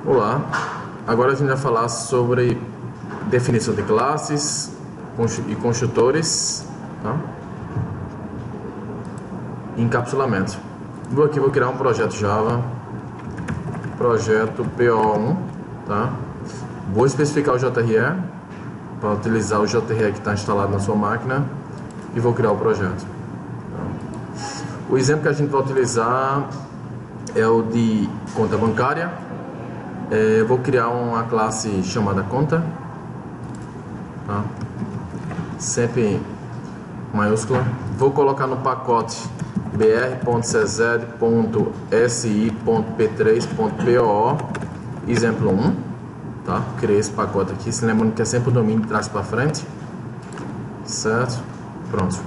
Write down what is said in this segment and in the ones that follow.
Olá, agora a gente vai falar sobre definição de classes e construtores, tá? E encapsulamento. Vou criar um projeto Java, projeto PO1, tá? Vou especificar o JRE para utilizar o JRE que está instalado na sua máquina e vou criar o projeto. O exemplo que a gente vai utilizar é o de conta bancária. Eu vou criar uma classe chamada conta, tá? Sempre maiúscula. Vou colocar no pacote br.cz.si.p3.poo exemplo 1, tá? Criei esse pacote aqui, se lembrando que é sempre o domínio de trás para frente, certo? Pronto.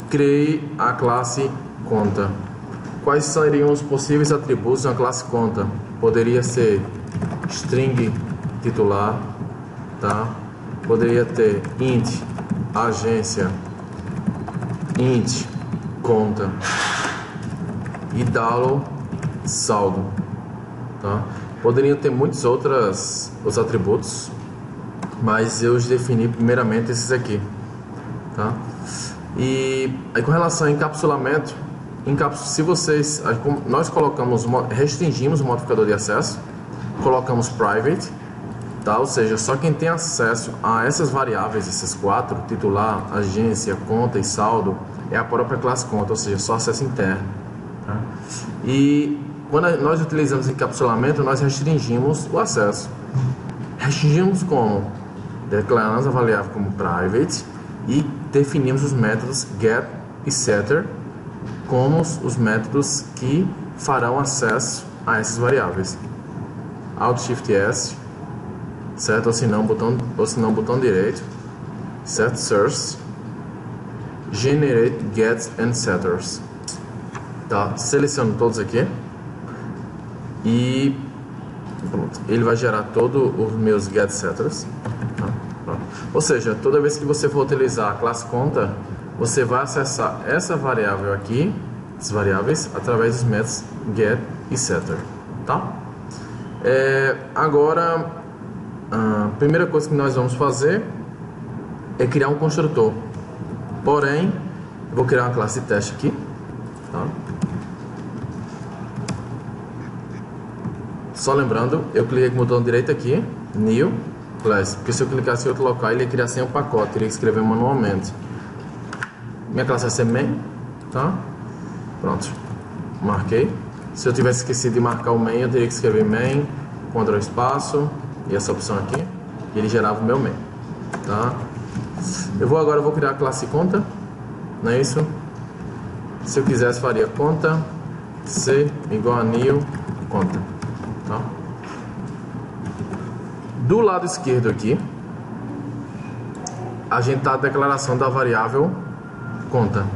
Criei a classe conta. Quais seriam os possíveis atributos de uma classe conta? Poderia ser string titular, tá? Poderia ter int agência, int conta e download saldo, tá? Poderiam ter muitos outros atributos, mas eu os defini primeiramente esses aqui, tá? E aí, com relação ao encapsulamento, se nós restringimos o modificador de acesso, colocamos private, tá? Ou seja, só quem tem acesso a essas variáveis, esses quatro, titular, agência, conta e saldo, é a própria classe conta, ou seja, só acesso interno, tá? E quando nós utilizamos encapsulamento, nós restringimos o acesso. Restringimos como? Declaramos a variável como private e definimos os métodos get e setter como os métodos que farão acesso a essas variáveis. Alt Shift S, certo? Ou se não botão direito, set source, generate gets and setters, tá? Seleciono todos aqui e pronto, ele vai gerar todos os meus get setters, tá? Ou seja, toda vez que você for utilizar a classe conta, você vai acessar essa variável aqui, as variáveis, através dos métodos get e setter, tá? Agora, a primeira coisa que nós vamos fazer é criar um construtor. Porém, eu vou criar uma classe de teste aqui, tá? Só lembrando, eu cliquei com o botão direito aqui, new class, porque se eu clicasse em outro local, ele ia criar sem o pacote, teria que escrever manualmente. Minha classe vai ser main, tá? Pronto, marquei. Se eu tivesse esquecido de marcar o main, eu teria que escrever main, Ctrl espaço e essa opção aqui, e ele gerava o meu main, tá? Agora eu vou criar a classe conta, não é isso? Se eu quisesse, faria conta c igual a new conta, tá? Do lado esquerdo aqui, a gente tá a declaração da variável conta.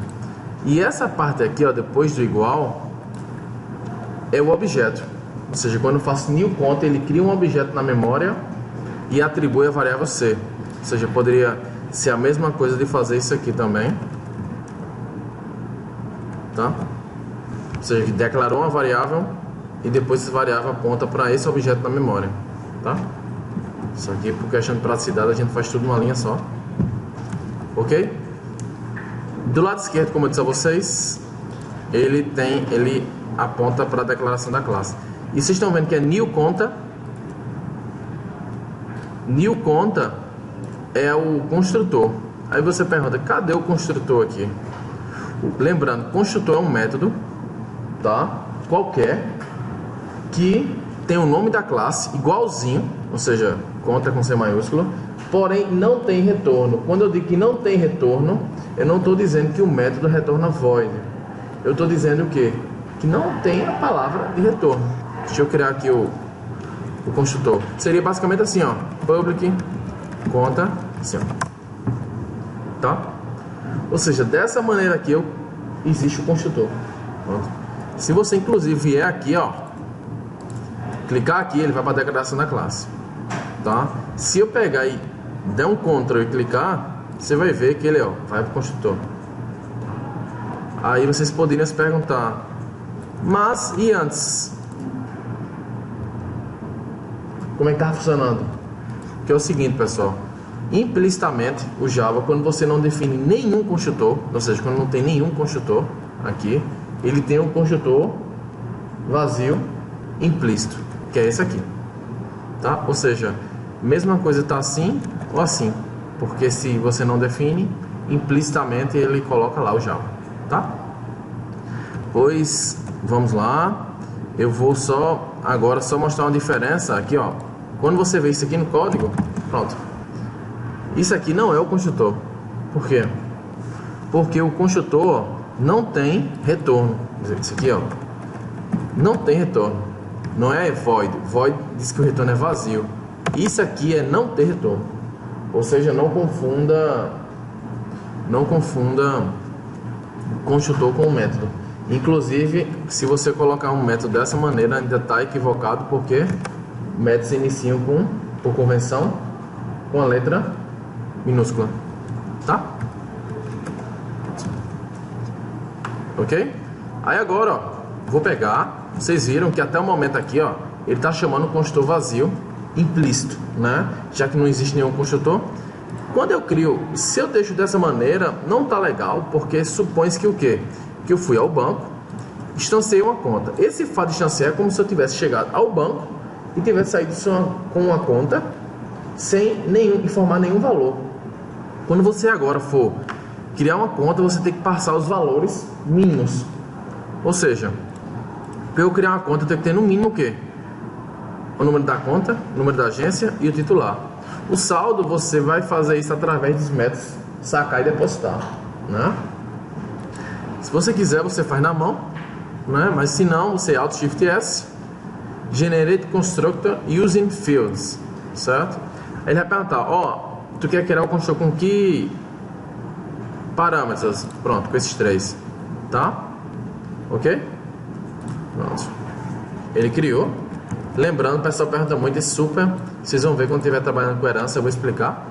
E essa parte aqui, ó, depois do igual, é o objeto. Ou seja, quando eu faço new conta, ele cria um objeto na memória e atribui a variável c. Ou seja, poderia ser a mesma coisa de fazer isso aqui também, tá? Ou seja, que declarou uma variável e depois essa variável aponta para esse objeto na memória, tá? Isso aqui, por questão de praticidade, a gente faz tudo numa linha só, ok? Do lado esquerdo, como eu disse a vocês, ele aponta para a declaração da classe. E vocês estão vendo que é new conta. New conta é o construtor. Aí você pergunta, cadê o construtor aqui? Lembrando, construtor é um método, tá? Qualquer, que tem o nome da classe igualzinho, ou seja, conta com C maiúsculo, porém não tem retorno. Quando eu digo que não tem retorno, eu não estou dizendo que o método retorna void. Eu estou dizendo o quê? Que não tem a palavra de retorno. Deixa eu criar aqui o construtor. Seria basicamente assim, ó, public conta, assim, ó, tá? Ou seja, dessa maneira aqui existe o construtor. Pronto. Se você inclusive vier aqui, ó, clicar aqui, ele vai para a declaração da classe, tá? Se eu pegar e der um Ctrl e clicar, você vai ver que ele, ó, vai para o construtor. Aí vocês poderiam se perguntar, mas e antes? como é que tá funcionando? Que é o seguinte, pessoal. Implicitamente, o Java, quando você não define nenhum construtor, ou seja, quando não tem nenhum construtor aqui, ele tem um construtor vazio implícito, que é esse aqui, tá? Ou seja, mesma coisa tá assim ou assim, porque se você não define, implicitamente ele coloca lá o Java, tá? Pois, vamos lá. Eu vou agora só mostrar uma diferença aqui, ó. Quando você vê isso aqui no código, pronto. Isso aqui não é o construtor. Por quê? Porque o construtor não tem retorno. Isso aqui, ó, não tem retorno. Não é void. Void diz que o retorno é vazio. Isso aqui é não ter retorno. Ou seja, não confunda construtor com o método. Inclusive, se você colocar um método dessa maneira, ainda está equivocado, porque métodos iniciam por convenção com a letra minúscula, tá? Ok? Aí agora, ó, vou pegar. Vocês viram que até o momento aqui, ó, ele está chamando o construtor vazio implícito, né? Já que não existe nenhum construtor. Quando eu crio, se eu deixo dessa maneira, não tá legal, porque supõe-se que o quê? Que eu fui ao banco, instanciei uma conta. Esse fato de instanciar é como se eu tivesse chegado ao banco e tivesse saído com uma conta sem informar nenhum valor. Quando você agora for criar uma conta, você tem que passar os valores mínimos. Ou seja, para eu criar uma conta, eu tenho que ter no mínimo o quê? O número da conta, o número da agência e o titular. O saldo, você vai fazer isso através dos métodos sacar e depositar, né? Se você quiser, você faz na mão, né? Mas se não, você Alt Shift S, Generate Constructor Using Fields, certo? Aí ele vai perguntar, ó, tu quer criar o construtor com que parâmetros? Pronto, com esses três, tá? Ok? Pronto. Ele criou. Lembrando, o pessoal pergunta muito, esse super, vocês vão ver quando estiver trabalhando com herança, eu vou explicar,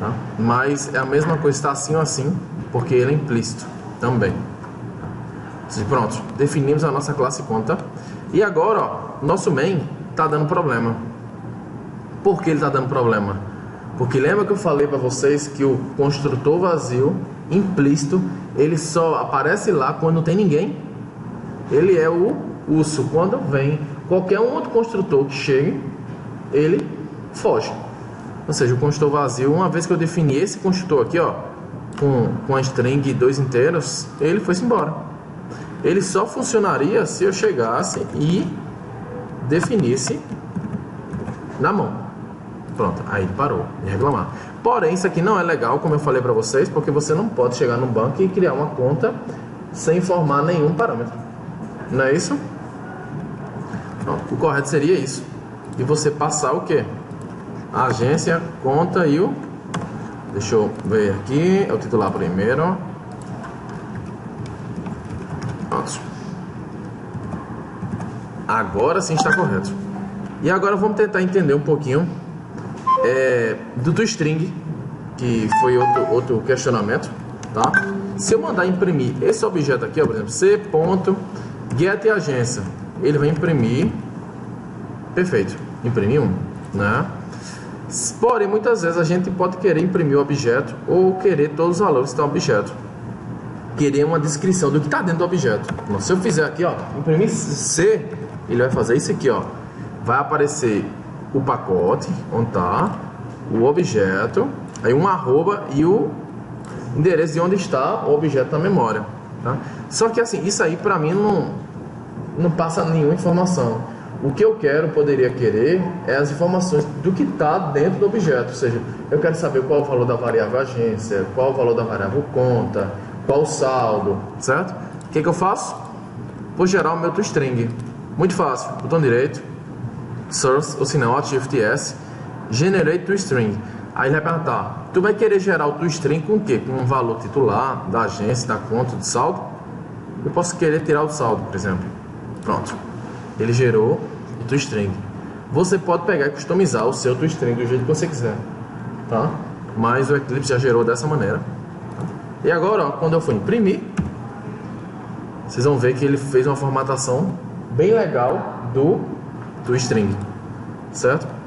tá? Mas é a mesma coisa, está assim ou assim, porque ele é implícito também. Pronto, definimos a nossa classe conta. E agora, ó, nosso main está dando problema. Por que ele está dando problema? Porque lembra que eu falei para vocês que o construtor vazio implícito, ele só aparece lá quando não tem ninguém. Ele é o urso. Quando vem qualquer um outro construtor que chegue, ele foge. Ou seja, o construtor vazio, uma vez que eu defini esse construtor aqui, ó, com a string 2 inteiros, ele foi-se embora. Ele só funcionaria se eu chegasse e definisse na mão. Pronto, aí parou de reclamar. Porém, isso aqui não é legal, como eu falei para vocês, porque você não pode chegar no banco e criar uma conta sem informar nenhum parâmetro. Não é isso? Pronto, o correto seria isso. E você passar o quê? A agência, conta e o... Deixa eu ver aqui, é o titular primeiro. Pronto. Agora sim está correto. E agora vamos tentar entender um pouquinho do toString, que foi outro questionamento, tá? Se eu mandar imprimir esse objeto aqui, ó, por exemplo, c.getAgência, ele vai imprimir, perfeito, imprimir um, né? Porém, muitas vezes a gente pode querer imprimir o objeto ou querer todos os valores que estão no objeto, querer uma descrição do que está dentro do objeto. Então, se eu fizer aqui, ó, imprimir C, ele vai fazer isso aqui, ó, vai aparecer o pacote, onde está o objeto, aí um arroba e o endereço de onde está o objeto na memória, tá? Só que assim, isso aí para mim não passa nenhuma informação. O que eu poderia querer é as informações do que está dentro do objeto, ou seja, eu quero saber qual o valor da variável agência, qual o valor da variável conta, qual o saldo, certo? O que eu faço? Vou gerar o meu toString. Muito fácil, botão direito, source, ou se não, Alt Shift S, Generate toString. Aí ele vai perguntar, tu vai querer gerar o toString com o quê? Com um valor titular, da agência, da conta, do saldo? Eu posso querer tirar o saldo, por exemplo. Pronto. Ele gerou o toString. Você pode pegar e customizar o seu toString do jeito que você quiser, tá? Mas o Eclipse já gerou dessa maneira. E agora, ó, quando eu for imprimir, vocês vão ver que ele fez uma formatação bem legal do toString. certo?